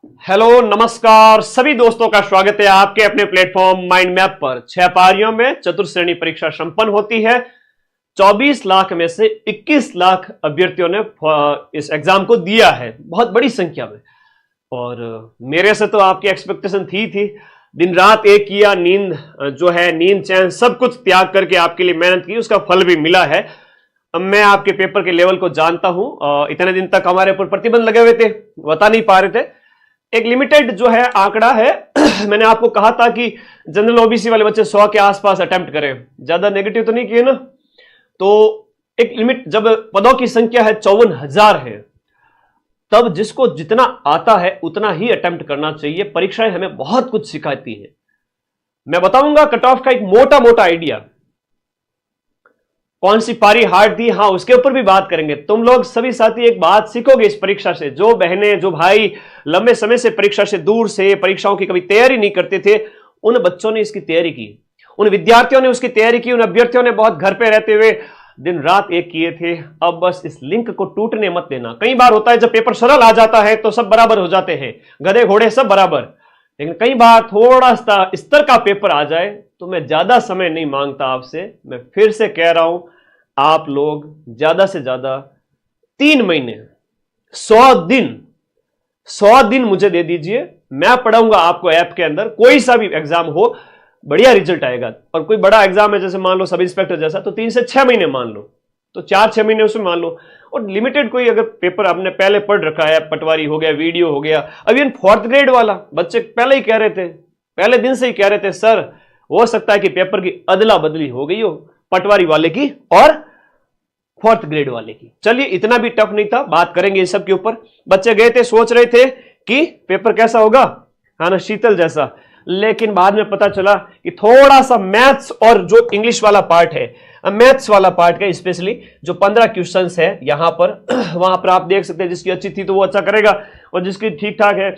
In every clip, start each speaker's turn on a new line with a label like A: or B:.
A: Hello नमस्कार सभी दोस्तों का स्वागत है आपके अपने प्लेटफॉर्म माइंड मैप पर। 6 पारियों में चतुर्श्रेणी परीक्षा संपन्न होती है। 24 लाख में से 21 लाख अभ्यर्थियों ने इस एग्जाम को दिया है, बहुत बड़ी संख्या में। और मेरे से तो आपकी एक्सपेक्टेशन थी। दिन रात एक किया, नींद चैन सब कुछ त्याग करके आपके लिए मेहनत की, उसका फल भी मिला है। अब मैं आपके पेपर के लेवल को जानता हूं। इतने दिन तक हमारे ऊपर प्रतिबंध लगे हुए थे, बता नहीं पा रहे थे। एक लिमिटेड जो है आंकड़ा है मैंने आपको कहा था कि जनरल ओबीसी वाले बच्चे 100 के आसपास अटेम्प्ट करें, ज्यादा नेगेटिव तो नहीं किए ना। तो एक लिमिट, जब पदों की संख्या है 54,000 है, तब जिसको जितना आता है उतना ही अटेम्प्ट करना चाहिए। परीक्षाएं हमें बहुत कुछ सिखाती है। मैं बताऊंगा कट ऑफ का एक मोटा मोटा आइडिया, कौन सी पारी हार्ड थी, हाँ उसके ऊपर भी बात करेंगे। तुम लोग सभी साथी एक बात सीखोगे इस परीक्षा से, जो बहनें जो भाई लंबे समय से परीक्षा से दूर से परीक्षाओं की कभी तैयारी नहीं करते थे, उन बच्चों ने इसकी तैयारी की, उन विद्यार्थियों ने उसकी तैयारी की, उन अभ्यर्थियों ने बहुत घर पे रहते हुए दिन रात एक किए थे। अब बस इस लिंक को टूटने मत देना। कई बार होता है जब पेपर सरल आ जाता है तो सब बराबर हो जाते हैं, गधे घोड़े सब बराबर, लेकिन कई बार थोड़ा सा स्तर का पेपर आ जाए तो मैं ज्यादा समय नहीं मांगता आपसे। मैं फिर से कह रहा हूं, आप लोग ज्यादा से ज्यादा 3 महीने 100 दिन मुझे दे दीजिए। मैं पढ़ाऊंगा आपको ऐप के अंदर, कोई सा भी एग्जाम हो बढ़िया रिजल्ट आएगा। और कोई बड़ा एग्जाम है जैसे मान लो सब इंस्पेक्टर जैसा, तो 3 से 6 महीने मान लो, तो 4-6 महीने उसमें मान लो। और लिमिटेड कोई अगर पेपर आपने पहले पढ़ रखा है, पटवारी हो गया, वीडियो हो गया, अभी 4th ग्रेड वाला बच्चे पहले ही कह रहे थे, पहले दिन से ही कह रहे थे सर हो सकता है कि पेपर की अदला बदली हो गई हो, पटवारी वाले की और 4th ग्रेड वाले की। चलिए इतना भी टफ नहीं था, बात करेंगे इस सब के ऊपर। बच्चे गए थे, सोच रहे थे कि पेपर कैसा होगा, हाँ ना, शीतल जैसा, लेकिन बाद में पता चला कि थोड़ा सा मैथ्स और जो इंग्लिश वाला पार्ट है, मैथ्स वाला पार्ट का स्पेशली जो 15 क्वेश्चंस है यहां पर वहां पर आप देख सकते हैं, जिसकी अच्छी थी तो वो अच्छा करेगा, और जिसकी ठीक ठाक है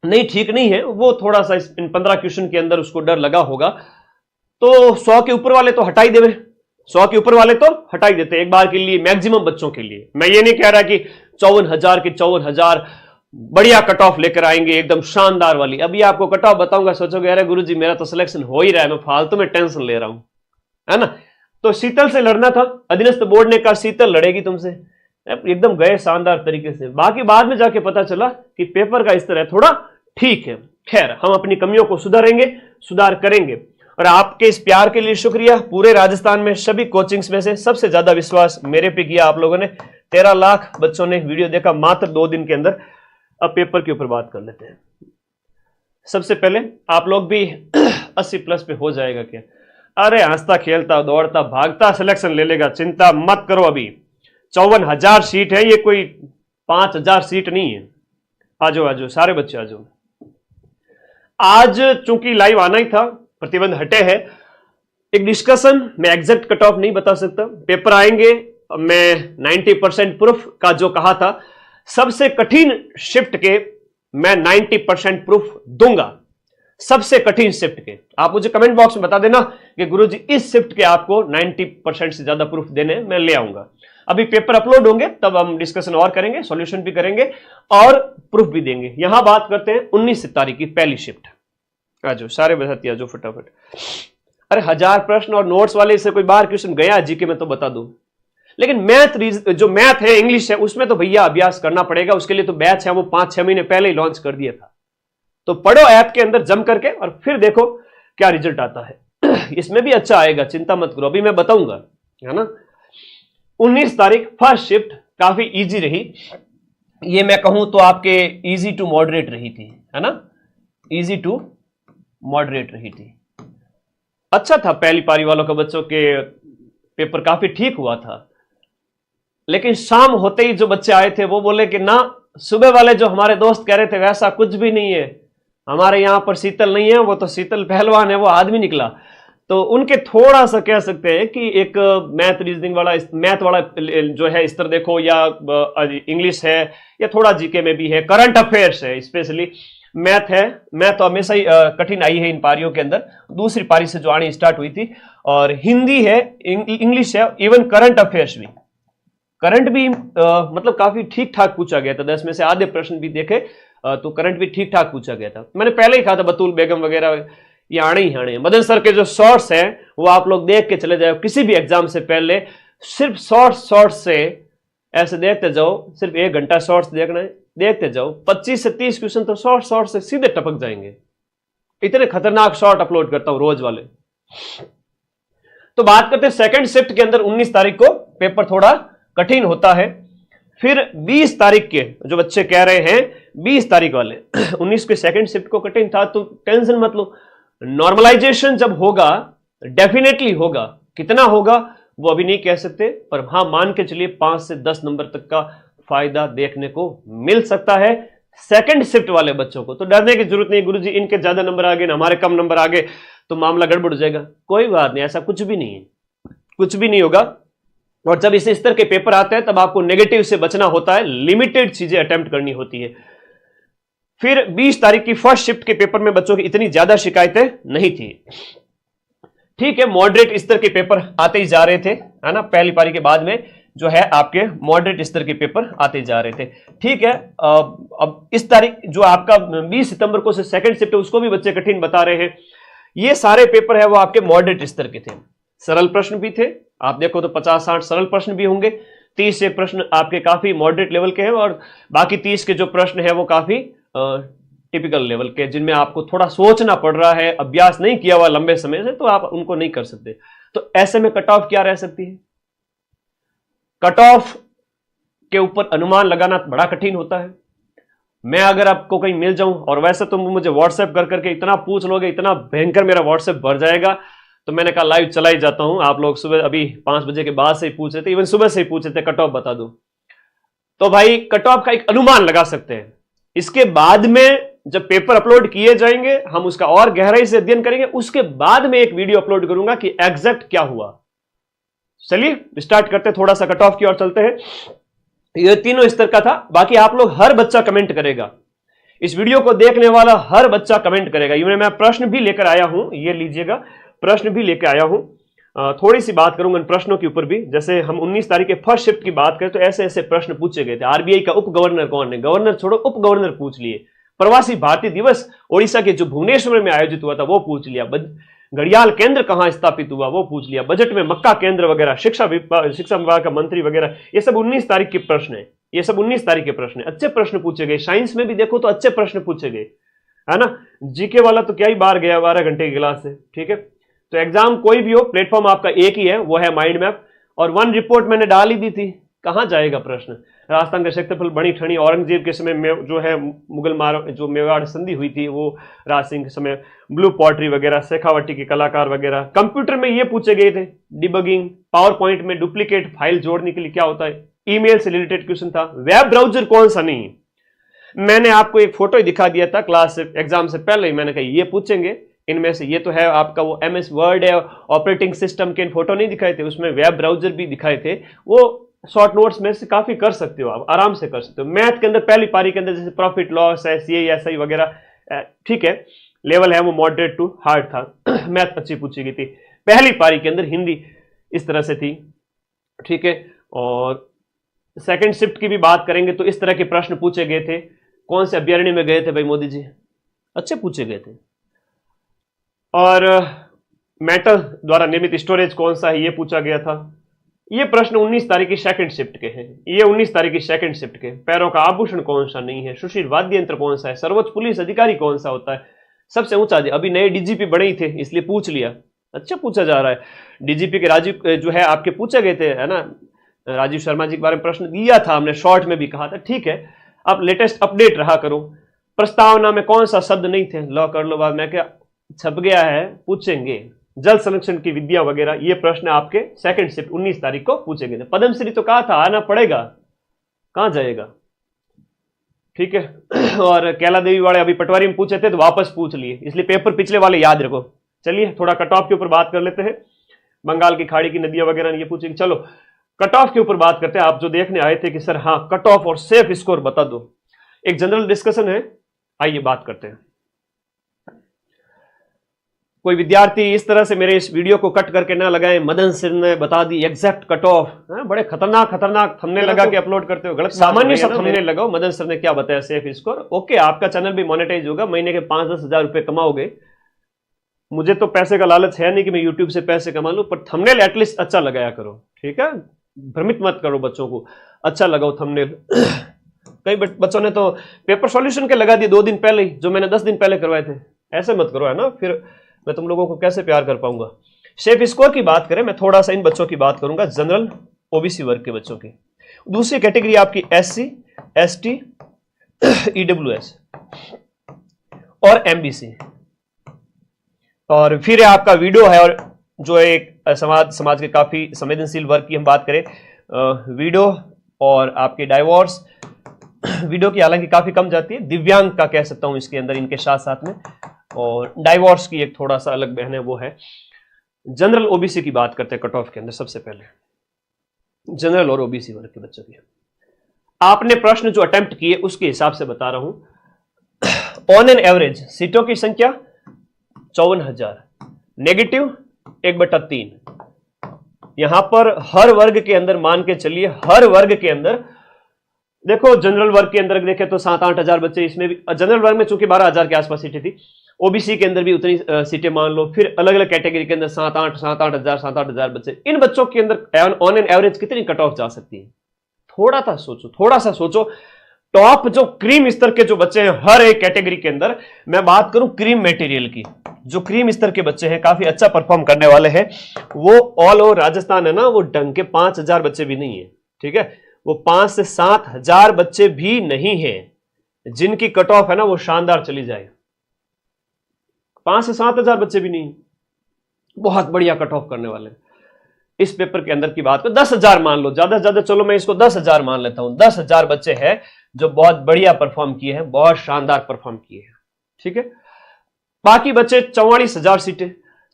A: नहीं ठीक नहीं है वो थोड़ा सा इन 15 क्वेश्चन के अंदर उसको डर लगा होगा। तो 100 के ऊपर वाले तो हटाई देवे, 100 के ऊपर वाले तो हटाई देते एक बार के लिए, मैक्सिमम बच्चों के लिए। मैं ये नहीं कह रहा कि 54,000 के 54,000 बढ़िया कट ऑफ लेकर आएंगे एकदम शानदार वाली। अभी आपको कट ऑफ बताऊंगा, सोचोगे अरे गुरुजी मेरा तो सिलेक्शन हो ही रहा है, मैं फालतू में टेंशन ले रहा हूं, है ना। तो शीतल से लड़ना था, अधीनस्थ बोर्ड ने कहा शीतल लड़ेगी तुमसे, एकदम गए शानदार तरीके से। बाकी बाद में जाके पता चला कि पेपर का स्तर है थोड़ा ठीक है। खैर हम अपनी कमियों को सुधार करेंगे। और आपके इस प्यार के लिए शुक्रिया। पूरे राजस्थान में सभी कोचिंग्स में से सबसे ज्यादा विश्वास मेरे पे किया आप लोगों ने। 13 लाख बच्चों ने वीडियो देखा मात्र 2 दिन के अंदर। अब पेपर के ऊपर बात कर लेते हैं। सबसे पहले आप लोग भी 80 प्लस पे हो जाएगा क्या? अरे हंसता खेलता दौड़ता भागता सिलेक्शन ले लेगा, चिंता मत करो। अभी 54,000 सीट है, ये कोई 5,000 सीट नहीं है। आ जाओ सारे बच्चे आ जाओ। आज चूंकि लाइव आना ही था, प्रतिबंध हटे हैं, एक डिस्कशन, मैं एग्जैक्ट कट ऑफ नहीं बता सकता। पेपर आएंगे, मैं 90% प्रूफ का जो कहा था, सबसे कठिन शिफ्ट के मैं 90% प्रूफ दूंगा, सबसे कठिन शिफ्ट के। आप मुझे कमेंट बॉक्स में बता देना कि गुरुजी इस शिफ्ट के आपको 90% से ज्यादा प्रूफ देने मैं ले आऊंगा। अभी पेपर अपलोड होंगे तब हम डिस्कशन और करेंगे, सॉल्यूशन भी करेंगे और प्रूफ भी देंगे। यहां बात करते हैं 19 तारीख की पहली शिफ्ट। आजो सारे बधाती आजो फटाफट। अरे 1000 प्रश्न और नोट्स वाले से कोई बाहर क्वेश्चन गया जीके में तो बता दो, लेकिन जो मैथ है इंग्लिश है उसमें तो भैया अभ्यास करना पड़ेगा। उसके लिए तो बैच है, वो 5-6 महीने पहले ही लॉन्च कर दिया था। तो पढ़ो ऐप के अंदर जम करके और फिर देखो क्या रिजल्ट आता है। इसमें भी अच्छा आएगा, चिंता मत करो, अभी मैं बताऊंगा, है ना। 19 तारीख फर्स्ट शिफ्ट काफी इजी रही, ये मैं कहूं तो आपके इजी टू मॉडरेट रही थी, है ना, इजी टू मॉडरेट रही थी। अच्छा था, पहली पारी वालों का बच्चों के पेपर काफी ठीक हुआ था। लेकिन शाम होते ही जो बच्चे आए थे वो बोले कि ना, सुबह वाले जो हमारे दोस्त कह रहे थे वैसा कुछ भी नहीं है, हमारे यहां पर शीतल नहीं है, वो तो शीतल पहलवान है, वो आदमी निकला। तो उनके थोड़ा सा कह सकते हैं कि एक मैथ रीजनिंग वाला, मैथ वाला जो है स्तर देखो, या इंग्लिश है, या थोड़ा जीके में भी है, करंट अफेयर्स है, स्पेशली मैथ है। मैथ तो हमेशा ही कठिन आई है इन पारियों के अंदर, दूसरी पारी से जो आनी स्टार्ट हुई थी। और हिंदी है, इंग्लिश है, इवन करंट अफेयर्स भी, करंट भी मतलब काफी ठीक ठाक पूछा गया था। 10 में से आधे प्रश्न भी देखे तो करंट भी ठीक ठाक पूछा गया था। मैंने पहले ही कहा था बतूल बेगम वगैरह ये आने ही आने। मदन सर के जो शॉर्ट्स हैं वो आप लोग देख के चले जाओ किसी भी एग्जाम से पहले, सिर्फ शॉर्ट्स से ऐसे देखते जाओ, सिर्फ 1 घंटा शॉर्ट्स देखना है, देखते जाओ 25 से 30 क्वेश्चन तो शॉर्ट से सीधे टपक जाएंगे। इतने खतरनाक शॉर्ट अपलोड करता हूं रोज वाले। तो बात करते हैं सेकंड शिफ्ट के अंदर 19 तारीख को पेपर थोड़ा कठिन होता है। फिर 20 तारीख के जो बच्चे कह रहे हैं 20 तारीख वाले 19 के सेकंड शिफ्ट को कठिन था, तो टेंशन मत लो। नॉर्मलाइजेशन जब होगा डेफिनेटली होगा, कितना होगा वो अभी नहीं कह सकते, पर हां मान के चलिए 5 से 10 नंबर तक का फायदा देखने को मिल सकता है सेकंड शिफ्ट वाले बच्चों को। तो डरने की जरूरत नहीं, गुरुजी इनके ज्यादा नंबर आ गए ना हमारे कम नंबर आ गए तो मामला गड़बड़ हो जाएगा। कोई बात नहीं, ऐसा कुछ भी नहीं है, कुछ भी नहीं होगा। और जब इस स्तर के पेपर आते हैं तब आपको नेगेटिव से बचना होता है, लिमिटेड चीजें अटेम्प्ट करनी होती है। फिर 20 तारीख की फर्स्ट शिफ्ट के पेपर में बच्चों की इतनी ज्यादा शिकायतें नहीं थी। ठीक है, मॉडरेट स्तर के पेपर आते ही जा रहे थे, है ना, पहली पारी के बाद में जो है आपके मॉडरेट स्तर के पेपर आते जा रहे थे। ठीक है, अब इस तारीख जो आपका 20 सितंबर को से सेकंड शिफ्ट है उसको भी बच्चे कठिन बता रहे हैं। ये सारे पेपर है वो आपके मॉडरेट स्तर के थे, सरल प्रश्न भी थे, आप देखो तो 50-60 सरल प्रश्न भी होंगे, 30 से प्रश्न आपके काफी मॉडरेट लेवल के हैं और बाकी 30 के जो प्रश्न है वो काफी टिपिकल लेवल के, जिनमें आपको थोड़ा सोचना पड़ रहा है, अभ्यास नहीं किया हुआ लंबे समय से, तो आप उनको नहीं कर सकते। तो ऐसे में कट ऑफ क्या रह सकती है? कट ऑफ के ऊपर अनुमान लगाना बड़ा कठिन होता है। मैं अगर आपको कहीं मिल जाऊं, और वैसे तो मुझे व्हाट्सएप कर करके इतना पूछ लोगे, इतना भयंकर मेरा व्हाट्सएप भर जाएगा, तो मैंने कहा लाइव चला ही जाता हूं। आप लोग सुबह अभी 5 बजे के बाद से ही पूछ रहे थे, इवन सुबह से ही पूछ रहे थे कट ऑफ बता दो, तो भाई कट ऑफ का एक अनुमान लगा सकते हैं। इसके बाद में जब पेपर अपलोड किए जाएंगे हम उसका और गहराई से अध्ययन करेंगे, उसके बाद में एक वीडियो अपलोड करूंगा कि एग्जैक्ट क्या हुआ। चलिए स्टार्ट करते हैं, थोड़ा सा कट ऑफ की ओर चलते हैं। ये तीनों स्तर का था, बाकी आप लोग हर बच्चा कमेंट करेगा, इस वीडियो को देखने वाला हर बच्चा कमेंट करेगा। इवन मैं प्रश्न भी लेकर आया हूं, ये लीजिएगा, प्रश्न भी लेकर आया हूं। थोड़ी सी बात करूंगा इन प्रश्नों के ऊपर भी। जैसे हम 19 तारीख के फर्स्ट शिफ्ट की बात करें तो ऐसे ऐसे प्रश्न पूछे गए थे। आरबीआई का उप गवर्नर कौन है? गवर्नर छोड़ो, उप गवर्नर पूछ लिए। प्रवासी भारतीय दिवस ओडिशा के जो भुवनेश्वर में आयोजित हुआ था वो पूछ लिया। घड़ियाल केंद्र कहां स्थापित हुआ वो पूछ लिया। बजट में मक्का केंद्र वगैरह, शिक्षा विभाग का मंत्री वगैरह, ये सब 19 तारीख के प्रश्न है, ये सब 19 तारीख के प्रश्न है। अच्छे प्रश्न पूछे गए, साइंस में भी देखो तो अच्छे प्रश्न पूछे गए, है ना। जीके वाला तो क्या ही बाहर गया 12 घंटे की क्लास से। ठीक है, तो एग्जाम कोई भी हो, प्लेटफॉर्म आपका एक ही है, वो है माइंड मैप। और 1 रिपोर्ट मैंने डाल ही दी थी, कहां जाएगा प्रश्न। राजस्थान का क्षेत्रफल, बनी ठनी, औरंगजेब के समय में जो है मुगल जो मेवाड़ संधि हुई थी वो राज सिंह के समय, ब्लू पॉटरी वगैरह, शेखावटी के कलाकार वगैरह। कंप्यूटर में ये पूछे गए थे, डिबगिंग, पावर पॉइंट में डुप्लीकेट फाइल जोड़ने के लिए क्या होता है, ईमेल से रिलेटेड क्वेश्चन था। वेब ब्राउजर कौन सा नहीं, मैंने आपको एक फोटो ही दिखा दिया था क्लास एग्जाम से पहले ही, मैंने कहा ये पूछेंगे इनमें से। ये तो है आपका वो MS वर्ड है, ऑपरेटिंग सिस्टम के फोटो नहीं दिखाए थे, उसमें वेब ब्राउजर भी दिखाए थे, वो शॉर्ट नोट्स में से काफी कर सकते हो, आप आराम से कर सकते हो। मैथ के अंदर पहली पारी के अंदर जैसे प्रॉफिट लॉस है, CASI वगैरह, ठीक है, लेवल है वो मॉडरेट टू हार्ड था। मैथ अच्छी पूछी गई थी पहली पारी के अंदर, हिंदी इस तरह से थी। ठीक है, और सेकंड शिफ्ट की भी बात करेंगे तो इस तरह के प्रश्न पूछे गए थे। कौन से अभ्यारण्य में गए थे भाई मोदी जी, अच्छे पूछे गए थे। और मेटल द्वारा निर्मित स्टोरेज कौन सा है, ये पूछा गया था। ये प्रश्न 19 तारीख की सेकंड शिफ्ट के हैं, ये 19 तारीख की सेकंड शिफ्ट के। पैरों का आभूषण कौन सा नहीं है, सुशील वाद्य यंत्र कौन सा है, सर्वोच्च पुलिस अधिकारी कौन सा होता है, सबसे ऊंचा, अभी नए DGP बने ही थे इसलिए पूछ लिया, अच्छा पूछा जा रहा है। DGP के राजीव जो है आपके पूछे गए थे, है ना, राजीव शर्मा जी के बारे में प्रश्न दिया था हमने, शॉर्ट में भी कहा था। ठीक है, अब लेटेस्ट अपडेट रहा करो। प्रस्तावना में कौन सा शब्द नहीं थे, लो कर लो, बाद में क्या छप गया है, पूछेंगे। जल संरक्षण की विद्या वगैरह, ये प्रश्न आपके सेकंड शिफ्ट 19 तारीख को पूछे गए थे। पद्मश्री तो कहा था आना पड़ेगा, कहां जाएगा। ठीक है, और कैला देवी वाले अभी पटवारी में पूछे थे तो वापस पूछ लिए, इसलिए पेपर पिछले वाले याद रखो। चलिए थोड़ा कट ऑफ के ऊपर बात कर लेते हैं। बंगाल की खाड़ी की नदियां वगैरह ये पूछेंगे। चलो कट ऑफ के ऊपर बात करते हैं। आप जो देखने आए थे कि सर हाँ कट ऑफ और सेफ स्कोर बता दो, एक जनरल डिस्कशन है, आइए बात करते हैं। कोई विद्यार्थी इस तरह से मेरे इस वीडियो को कट करके ना लगाए, मदन सर ने बता दी एग्जैक्ट कट ऑफ, बड़े खतरनाक थंबनेल लगा के अपलोड करते हो, गलत। सामान्य सा थंबनेल लगाओ, मदन सर ने क्या बताया सेफ स्कोर। ओके, आपका चैनल भी मोनेटाइज होगा, महीने के 5-10 हजार रुपए कमाओगे। मुझे तो पैसे का लालच है नहीं कि मैं यूट्यूब से पैसे कमा लूं, पर थंबनेल एटलीस्ट अच्छा लगाया करो, ठीक है। भ्रमित मत करो बच्चों को, अच्छा लगाओ थंबनेल। कई बच्चों ने तो पेपर सॉल्यूशन के लगा दिए 2 दिन पहले ही, जो मैंने 10 दिन पहले करवाए थे। ऐसे मत करो, है ना, फिर मैं तुम लोगों को कैसे प्यार कर पाऊंगा। सेफ स्कोर की बात करें, मैं थोड़ा सा इन बच्चों की बात करूंगा, जनरल ओबीसी वर्ग के बच्चों की। दूसरी कैटेगरी आपकी एससी, एसटी, ईडब्ल्यूएस और एमबीसी। और फिर आपका वीडियो है, और जो एक समाज के काफी संवेदनशील वर्ग की हम बात करें, वीडियो और आपके डाइवोर्स। वीडियो की हालांकि काफी कम जाती है, दिव्यांग का कह सकता हूं इसके अंदर, इनके साथ साथ में। और डाइवोर्स की एक थोड़ा सा अलग बहन है, वो है जनरल ओबीसी की बात करते हैं कट ऑफ के अंदर। सबसे पहले जनरल और ओबीसी वर्ग के बच्चों की आपने प्रश्न जो अटेम्प्ट किए उसके हिसाब से बता रहा हूं। ऑन एन एवरेज सीटों की संख्या 54,000, नेगेटिव 1/3। यहां पर हर वर्ग के अंदर मान के चलिए, हर वर्ग के अंदर देखो, जनरल वर्ग के अंदर देखें तो 7-8 हजार बच्चे, इसमें भी जनरल वर्ग में चूंकि 12,000 के आसपास सीटें थी, ओबीसी के अंदर भी उतनी सीटें मान लो, फिर अलग अलग कैटेगरी के अंदर 7-8 हजार बच्चे। इन बच्चों के अंदर ऑन एन एवरेज कितनी कट ऑफ जा सकती है? थोड़ा सा सोचो। टॉप जो क्रीम स्तर के जो बच्चे हैं हर एक कैटेगरी के अंदर, मैं बात करूं क्रीम मटेरियल की, जो क्रीम स्तर के बच्चे हैं, काफी अच्छा परफॉर्म करने वाले हैं, वो ऑल ओवर राजस्थान है ना, वो ढंग के 5,000 बच्चे भी नहीं है, ठीक है। वो 5 से 7 हजार बच्चे भी नहीं है जिनकी कट ऑफ है ना वो शानदार चली जाए। 5 से 7 हजार बच्चे भी नहीं, बहुत बढ़िया कट ऑफ करने वाले। इस पेपर के अंदर की बात को 10,000 मान लो, ज्यादा से ज्यादा, चलो मैं इसको 10,000 मान लेता हूं। 10,000 बच्चे हैं जो बहुत बढ़िया परफॉर्म किए हैं, बहुत शानदार परफॉर्म किए हैं, ठीक है। बाकी बच्चे 44,000 सीटें,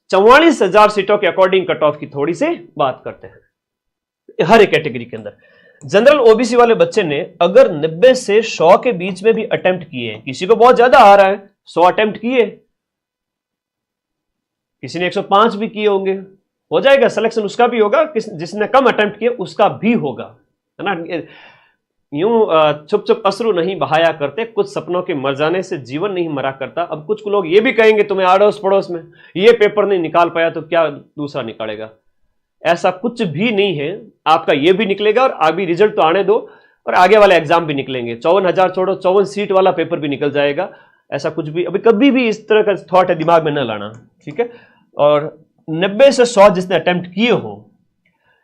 A: 44,000 सीटों के अकॉर्डिंग कट ऑफ की थोड़ी सी बात करते हैं हर एक कैटेगरी के अंदर। जनरल ओबीसी वाले बच्चे ने अगर 90 से 100 के बीच में भी अटेम्प्ट किए, किसी को बहुत ज्यादा आ रहा है, 100 अटेम्प्ट किए, किसी ने 105 भी किए होंगे, हो जाएगा सिलेक्शन, उसका भी होगा। जिसने कम अटेम्प्ट किए उसका भी होगा, है ना। यूं चुप चुप अश्रु नहीं बहाया करते, कुछ सपनों के मर जाने से जीवन नहीं मरा करता। अब कुछ लोग ये भी कहेंगे तुम्हें आड़ोस पड़ोस में ये पेपर नहीं निकाल पाया तो क्या दूसरा निकालेगा, ऐसा कुछ भी नहीं है। आपका ये भी निकलेगा और अभी रिजल्ट तो आने दो, और आगे वाले एग्जाम भी निकलेंगे। 54,000 छोड़ो, 54 सीट वाला पेपर भी निकल जाएगा। ऐसा कुछ भी अभी कभी भी इस तरह का थॉट है दिमाग में न लाना, ठीक है। और 90 से 100 जिसने अटेम्प्ट किए हो,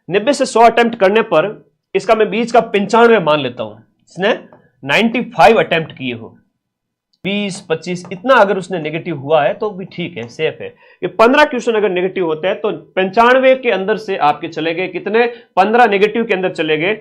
A: 90 से 100 अटेम्प्ट करने पर इसका मैं बीच का 95 मान लेता हूं, इसने 95 अटेम्प्ट किए हो, 20-25 इतना अगर उसने नेगेटिव हुआ है तो भी ठीक है, सेफ है। ये 15 क्वेश्चन अगर नेगेटिव होते हैं तो 95 के अंदर से आपके चले गए कितने, 15 नेगेटिव के अंदर चले गए,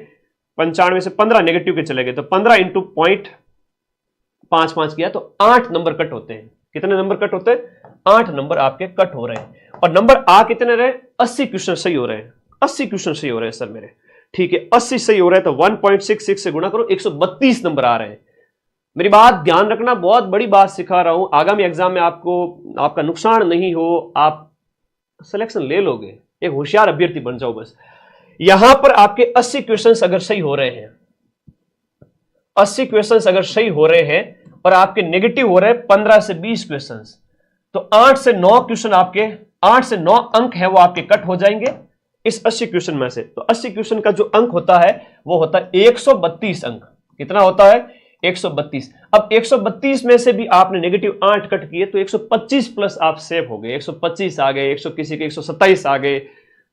A: 95 से 15 नेगेटिव के चले गए तो 15 इंटू 0.55 किया तो 8 नंबर कट होते हैं। कितने नंबर कट होते हैं? 8 नंबर आपके कट हो रहे हैं। और नंबर आ कितने रहे? 80 क्वेश्चन सही हो रहे हैं। 80 क्वेश्चन सही हो रहे हैं सर मेरे, ठीक है। 80 सही हो रहे हैं तो 1.66 से गुणा करो, 132 नंबर आ रहे हैं। मेरी बात ध्यान रखना, बहुत बड़ी बात सिखा रहा हूं, आगामी एग्जाम में आपको आपका नुकसान नहीं हो, आप सिलेक्शन ले लोगे। एक होशियार अभ्यर्थी बन जाओ बस। यहां पर आपके 80 क्वेश्चंस अगर सही हो रहे हैं, 80 क्वेश्चंस अगर सही हो रहे हैं और आपके नेगेटिव हो रहे हैं 15 से 20 क्वेश्चंस, तो 8 से 9 क्वेश्चन आपके, 8 से 9 अंक है वो आपके कट हो जाएंगे इस 80 क्वेश्चन में से। तो 80 क्वेश्चन का जो अंक होता है वो होता है 132 अंक। कितना होता है? 132। अब 132 में से भी आपने नेगेटिव 8 कट किए तो 125 प्लस आप सेव हो गए, 125 आ गए, 100 किसी के 127 आ गए।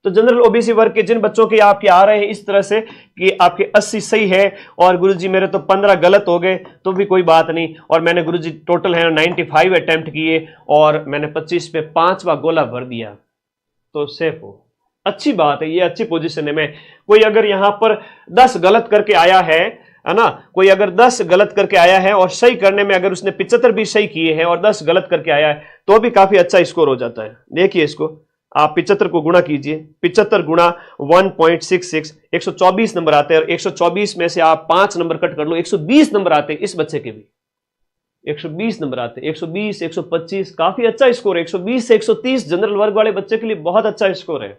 A: तो जनरल ओबीसी वर्ग के जिन बच्चों के आपके आ रहे हैं इस तरह से कि आपके 80 सही है और गुरुजी मेरे तो 15 गलत हो गए, तो भी कोई बात नहीं, और मैंने गुरुजी टोटल है 95 अटेम्प्ट किए और मैंने 25 पे 5वां गोला भर दिया, तो सेफ हो। अच्छी बात है, ये अच्छी पोजीशन है। में कोई अगर यहां पर 10 गलत करके आया है ना, कोई अगर 10 गलत करके आया है और सही करने में अगर उसने 75 भी सही किए हैं और 10 गलत करके आया है तो भी काफी अच्छा स्कोर हो जाता है। देखिए इसको आप 75 को गुणा कीजिए, 75 गुणा 1.66, 124 नंबर आते हैं, और 124 में से आप 5 नंबर कट कर लो, 120 नंबर आते हैं इस बच्चे के भी। 120 नंबर आते हैं, 120, 125, काफी अच्छा स्कोर है। 120 से 130 जनरल वर्ग वाले बच्चे के लिए बहुत अच्छा स्कोर है।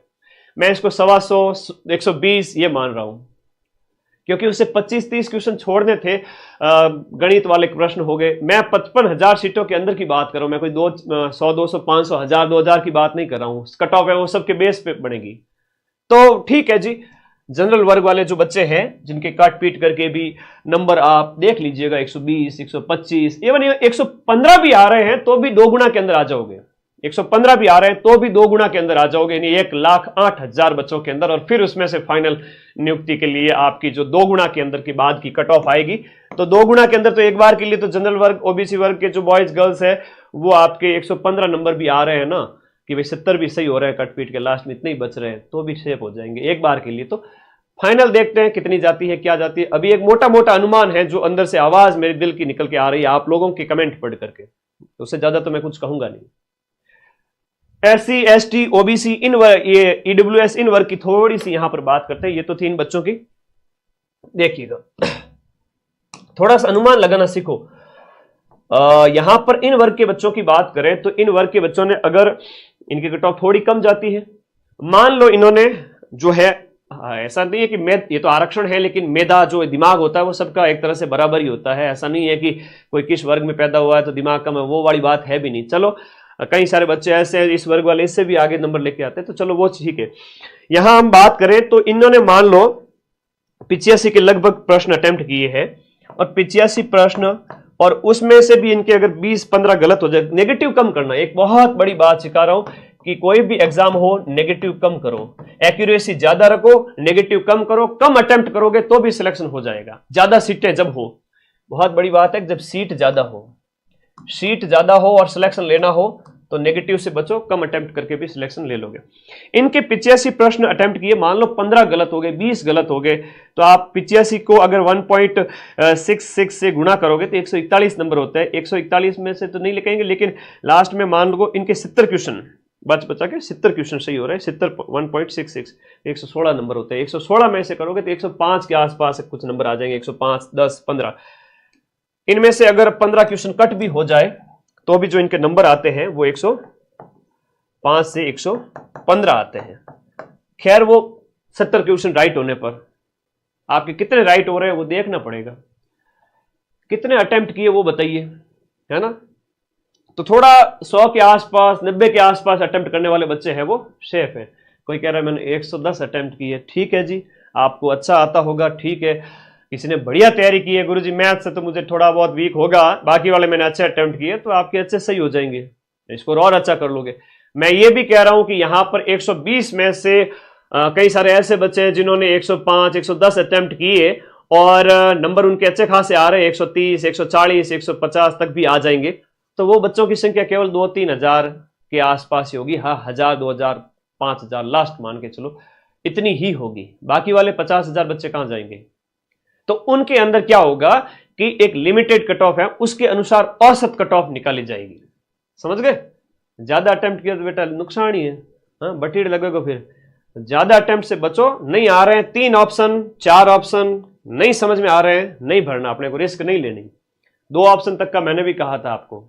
A: मैं इसको 125, 120 ये मान रहा हूं, क्योंकि उससे 25-30 क्वेश्चन छोड़ने थे। गणित वाले प्रश्न हो गए। मैं 55,000 सीटों के अंदर की बात कर रहा हूं, मैं कोई 100, 200, 500, 1000, 2000 की बात नहीं कर रहा हूं। कट ऑफ है वो सबके बेस पे बनेगी। तो ठीक है जी, जनरल वर्ग वाले जो बच्चे हैं जिनके काट पीट करके भी नंबर आप देख लीजिएगा, 120, 125, इवन 115 भी आ रहे हैं तो भी 2 गुना के अंदर आ जाओगे। 115 भी आ रहे हैं तो भी 2 गुना के अंदर आ जाओगे, यानी 1,08,000 बच्चों के अंदर। और फिर उसमें से फाइनल नियुक्ति के लिए आपकी जो 2 गुना के अंदर की बाद की कट ऑफ आएगी, तो 2 गुना के अंदर तो एक बार के लिए तो जनरल वर्ग, ओबीसी वर्ग के जो बॉयज गर्ल्स है वो आपके 115 नंबर भी आ रहे हैं ना, कि भाई 70 भी सही हो रहा है, कटपीट के लास्ट में इतने ही बच रहे हैं, तो भी सेफ हो जाएंगे एक बार के लिए। तो फाइनल देखते हैं कितनी जाती है, क्या जाती है। अभी एक मोटा मोटा अनुमान है जो अंदर से आवाज मेरे दिल की निकल के आ रही है आप लोगों के कमेंट पढ़ करके, तो उससे ज्यादा तो मैं कुछ कहूंगा नहीं। SC, ST, OBC इन वर्ग, ये EWS इन वर्ग की थोड़ी सी यहां पर बात करते हैं। ये तो 3 बच्चों की, देखिएगा थोड़ा सा अनुमान लगाना सीखो। यहां पर इन वर्ग के बच्चों की बात करें तो इन वर्ग के बच्चों ने, अगर इनकी कट ऑफ थोड़ी कम जाती है, मान लो इन्होंने जो है, ऐसा नहीं है कि ये तो आरक्षण है, लेकिन मेधा जो दिमाग होता है वो सबका एक तरह से बराबर ही होता है। ऐसा नहीं है कि कोई किस वर्ग में पैदा हुआ है तो दिमाग कम है, वो वाली बात है भी नहीं। चलो कई सारे बच्चे ऐसे हैं इस वर्ग वाले इससे भी आगे नंबर लेके आते हैं, तो चलो वो ठीक है। यहां हम बात करें तो इन्होंने मान लो 85 के लगभग प्रश्न अटेम्प्ट किए हैं, और 85 प्रश्न, और उसमें से भी इनके अगर 20-15 गलत हो जाए, नेगेटिव कम करना। एक बहुत बड़ी बात सिखा रहा हूं कि कोई भी एग्जाम हो नेगेटिव कम करो, एक्यूरेसी ज्यादा रखो, नेगेटिव कम करो। कम अटेम्प्ट करोगे तो भी सिलेक्शन हो जाएगा। ज्यादा सीटें जब हो, बहुत बड़ी बात है, जब सीट ज्यादा हो और सिलेक्शन लेना हो तो नेगेटिव से बचो, कम अटेम्प्ट करके भी सिलेक्शन ले लोगे। इनके 85 प्रश्न अटेम्प्ट किए, मान लो 15 गलत हो गए, 20 गलत हो गए, तो आप 85 को अगर 1.66 से गुणा करोगे तो 141 नंबर होता है। 141 में से तो नहीं लिखेंगे, लेकिन लास्ट में मान लो इनके 70 क्वेश्चन बचा के 70 क्वेश्चन सही हो रहा है, 70 1.66 116 नंबर होते हैं। 116 में से करोगे तो 105 के आसपास कुछ नंबर आ जाएंगे, 105, 10, 15। इनमें से अगर 15 क्वेश्चन कट भी हो जाए तो भी जो इनके नंबर आते हैं वो 105 से 115 आते हैं। खैर वो 70 क्वेश्चन राइट होने पर आपके कितने राइट हो रहे हैं वो देखना पड़ेगा। कितने अटेम्प्ट किए वो बताइए, है ना। तो थोड़ा 100 के आसपास, 90 के आसपास अटेम्प्ट करने वाले बच्चे हैं वो सेफ है। कोई कह रहा है मैंने 110 अटेम्प्ट किए, ठीक है जी, आपको अच्छा आता होगा, ठीक है। किसी ने बढ़िया तैयारी की है, गुरुजी मैथ से तो मुझे थोड़ा बहुत वीक होगा, बाकी वाले मैंने अच्छे अटेम्प्ट किए, तो आपके अच्छे सही हो जाएंगे, स्कोर और अच्छा कर लोगे। मैं ये भी कह रहा हूं कि यहां पर 120 में से कई सारे ऐसे बच्चे हैं जिन्होंने 105, 110 अटेम्प्ट किए और नंबर उनके अच्छे खासे आ रहे हैं, 130, 140, 150 तक भी आ जाएंगे। तो वो बच्चों की संख्या केवल 2-3 हजार के आसपास ही होगी। हाँ, 1000, 2000, 5000 लास्ट मान के चलो, इतनी ही होगी। बाकी वाले 50,000 बच्चे कहां जाएंगे। तो उनके अंदर क्या होगा कि एक लिमिटेड कट ऑफ है, उसके अनुसार औसत कट ऑफ निकाली जाएगी। समझ गए। ज्यादा अटेम्प्ट किया तो बेटा नुकसान ही है, हाँ, बटीड़ लगेगा। फिर ज्यादा अटेम्प्ट से बचो। नहीं आ रहे हैं 3 ऑप्शन, 4 ऑप्शन नहीं समझ में आ रहे हैं, नहीं भरना, अपने को रिस्क नहीं लेनी। 2 ऑप्शन तक का मैंने भी कहा था आपको।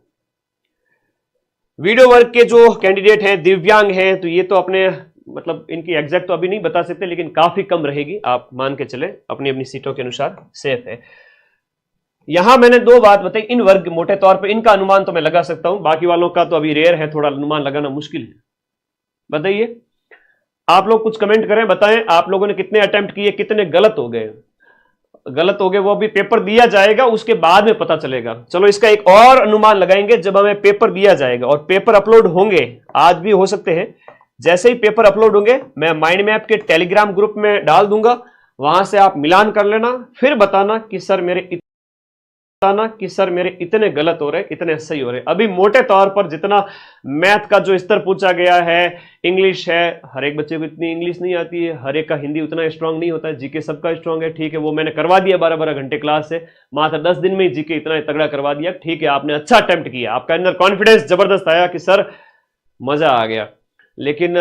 A: वीडियो वर्क के जो कैंडिडेट हैं, दिव्यांग हैं, तो ये तो अपने मतलब इनकी एग्जैक्ट तो अभी नहीं बता सकते, लेकिन काफी कम रहेगी, आप मान के चले, अपनी अपनी सीटों के अनुसार सेफ है। यहां मैंने 2 बात बताई। इन वर्ग मोटे तौर पे इनका अनुमान तो मैं लगा सकता हूं, बाकी वालों का तो अभी रेयर है, थोड़ा अनुमान लगाना मुश्किल है। बताइए आप लोग, कुछ कमेंट करें, बताएं आप लोगों ने कितने अटेम्प्ट किए, कितने गलत हो गए। गलत हो गए वो अभी पेपर दिया जाएगा, उसके बाद में पता चलेगा। चलो इसका एक और अनुमान लगाएंगे जब हमें पेपर दिया जाएगा और पेपर अपलोड होंगे, आज भी हो सकते हैं। जैसे ही पेपर अपलोड होंगे मैं माइंड मैप के टेलीग्राम ग्रुप में डाल दूंगा, वहां से आप मिलान कर लेना, फिर बताना कि सर मेरे इतने गलत हो रहे, इतने सही हो रहे। अभी मोटे तौर पर जितना मैथ का जो स्तर पूछा गया है, इंग्लिश है, हर एक बच्चे को इतनी इंग्लिश नहीं आती है, हर एक का हिंदी उतना स्ट्रांग नहीं होता है, जीके सबका स्ट्रांग है, ठीक है, वो मैंने करवा दिया 12-12 घंटे क्लास से, मात्र 10 दिन में जीके इतना तगड़ा करवा दिया, ठीक है, आपने अच्छा अटेम्प्ट किया, आपका अंदर कॉन्फिडेंस जबरदस्त आया कि सर मजा आ गया। लेकिन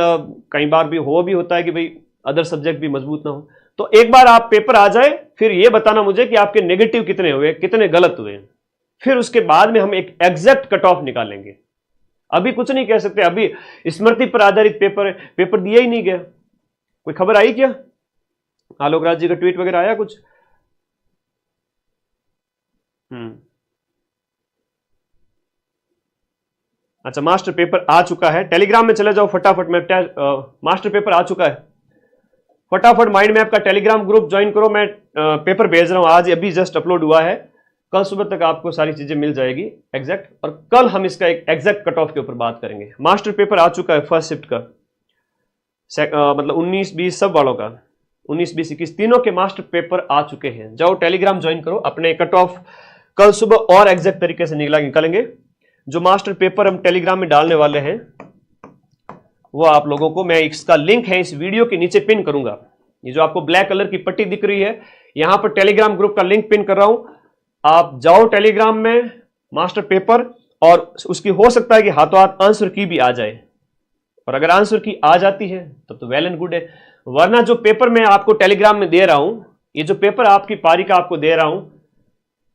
A: कई बार भी होता है कि भाई अदर सब्जेक्ट भी मजबूत ना हो। तो एक बार आप पेपर आ जाए, फिर ये बताना मुझे कि आपके नेगेटिव कितने हुए, कितने गलत हुए, फिर उसके बाद में हम एक एग्जैक्ट कट ऑफ निकालेंगे। अभी कुछ नहीं कह सकते, अभी स्मृति पर आधारित पेपर दिया ही नहीं गया। कोई खबर आई क्या? आलोक राज जी का ट्वीट वगैरह आया कुछ? अच्छा, मास्टर पेपर आ चुका है। टेलीग्राम में चले जाओ फटाफट। मैं मास्टर पेपर आ चुका है, फटाफट माइंड मैप का टेलीग्राम ग्रुप ज्वाइन करो। मैं पेपर भेज रहा हूं, आज अभी जस्ट अपलोड हुआ है। कल सुबह तक आपको सारी चीजें मिल जाएगी एग्जैक्ट, और कल हम इसका एक एग्जैक्ट कट ऑफ के ऊपर बात करेंगे। मास्टर पेपर आ चुका है फर्स्ट शिफ्ट का, मतलब 19-20 सब वालों का, 19-20-21 तीनों के मास्टर पेपर आ चुके हैं। जाओ टेलीग्राम ज्वाइन करो, अपने कट ऑफ कल सुबह और एग्जैक्ट तरीके से निकालेंगे। जो मास्टर पेपर हम टेलीग्राम में डालने वाले हैं वो आप लोगों को मैं इसका लिंक है इस वीडियो के नीचे पिन करूंगा। ये जो आपको ब्लैक कलर की पट्टी दिख रही है, यहां पर टेलीग्राम ग्रुप का लिंक पिन कर रहा हूं। आप जाओ टेलीग्राम में, मास्टर पेपर, और उसकी हो सकता है कि हाथों हाथ आंसर की भी आ जाए, और अगर आंसर की आ जाती है तब तो वेल एंड गुड है। वरना जो पेपर मैं आपको टेलीग्राम में दे रहा हूं, ये जो पेपर आपकी पारी का आपको दे रहा हूं,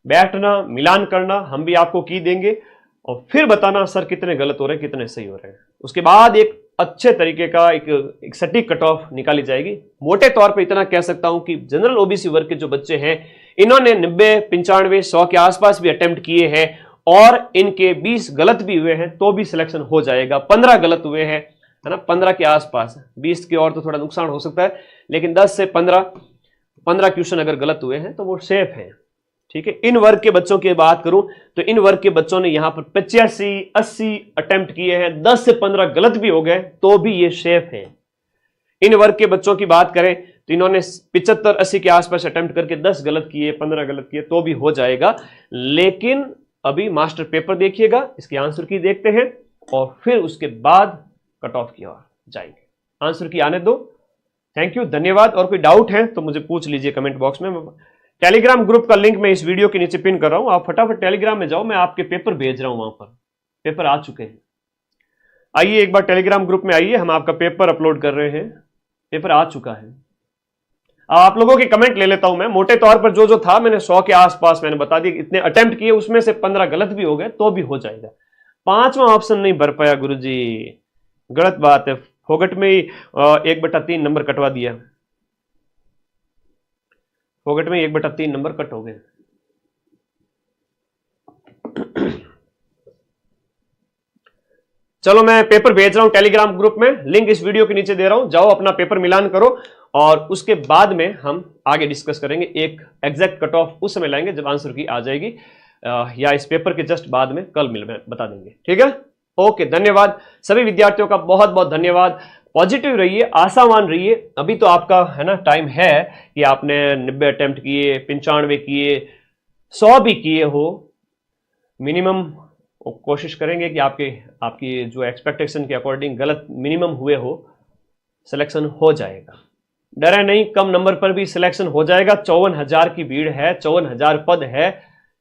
A: बैठना, मिलान करना, हम भी आपको की देंगे और फिर बताना सर कितने गलत हो रहे हैं, कितने सही हो रहे हैं। उसके बाद एक अच्छे तरीके का एक सटीक कट ऑफ निकाली जाएगी। मोटे तौर पे इतना कह सकता हूं कि जनरल ओबीसी वर्ग के जो बच्चे हैं, इन्होंने 90, 95, 100 के आसपास भी अटेम्प्ट किए हैं, और इनके 20 गलत भी हुए हैं तो भी सिलेक्शन हो जाएगा। 15 गलत हुए हैं, है ना, 15 के आसपास, 20 की और तो थोड़ा नुकसान हो सकता है, लेकिन 10 से 15 क्वेश्चन अगर गलत हुए हैं तो वो सेफ है। ठीक है, इन वर्ग के बच्चों की बात करूं तो इन वर्ग के बच्चों ने यहां पर 85-80 अटेम्प्ट किए हैं, 10 से 15 गलत भी हो गए तो भी ये सेफ है। इन वर्ग के बच्चों की बात करें तो इन्होंने 75-80 के आसपास अटेम्प्ट करके 10 गलत किए, 15 गलत किए तो भी हो जाएगा। लेकिन अभी मास्टर पेपर देखिएगा, इसके आंसर की देखते हैं और फिर उसके बाद कट ऑफ की ओर जाएंगे। आंसर की आने दो। थैंक यू, धन्यवाद। और कोई डाउट है तो मुझे पूछ लीजिए कमेंट बॉक्स में। टेलीग्राम ग्रुप का लिंक मैं इस वीडियो के नीचे पिन कर रहा हूं, आप फटाफट टेलीग्राम में जाओ, मैं आपके पेपर भेज रहा हूं। वहां पर पेपर आ चुके हैं। आइए एक बार टेलीग्राम ग्रुप में आइए, हम आपका पेपर अपलोड कर रहे हैं। पेपर आ चुका है। आप लोगों के कमेंट ले लेता हूं मैं। मोटे तौर पर जो जो था मैंने 100 के आसपास मैंने बता दिया, इतने अटेम्प्ट किए, उसमें से 15 गलत भी हो गए तो भी हो जाएगा। 5वां ऑप्शन नहीं भर पाया गुरुजी, गलत बात है। फोगट में ही 1/3 नंबर कटवा दिया, फोगट में 1/3 नंबर कट हो गए। चलो मैं पेपर भेज रहा हूं टेलीग्राम ग्रुप में, लिंक इस वीडियो के नीचे दे रहा हूं, जाओ अपना पेपर मिलान करो और उसके बाद में हम आगे डिस्कस करेंगे। एक एग्जैक्ट कट ऑफ उस समय लाएंगे जब आंसर की आ जाएगी, या इस पेपर के जस्ट बाद में, कल बता देंगे। ठीक है, ओके, धन्यवाद सभी विद्यार्थियों का, बहुत बहुत धन्यवाद। पॉजिटिव रहिए, आशावान रहिए। अभी तो आपका है ना टाइम है कि आपने 90 अटेम्प्ट किए, 95 किए, 100 भी किए हो, मिनिमम कोशिश करेंगे कि आपकी जो एक्सपेक्टेशन के अकॉर्डिंग गलत मिनिमम हुए हो, सिलेक्शन हो जाएगा। डरे नहीं, कम नंबर पर भी सिलेक्शन हो जाएगा। 54,000 की भीड़ है, 54,000 पद है,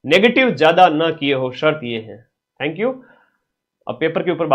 A: नेगेटिव ज्यादा ना किए हो, शर्त ये है। Thank you. अब पेपर के ऊपर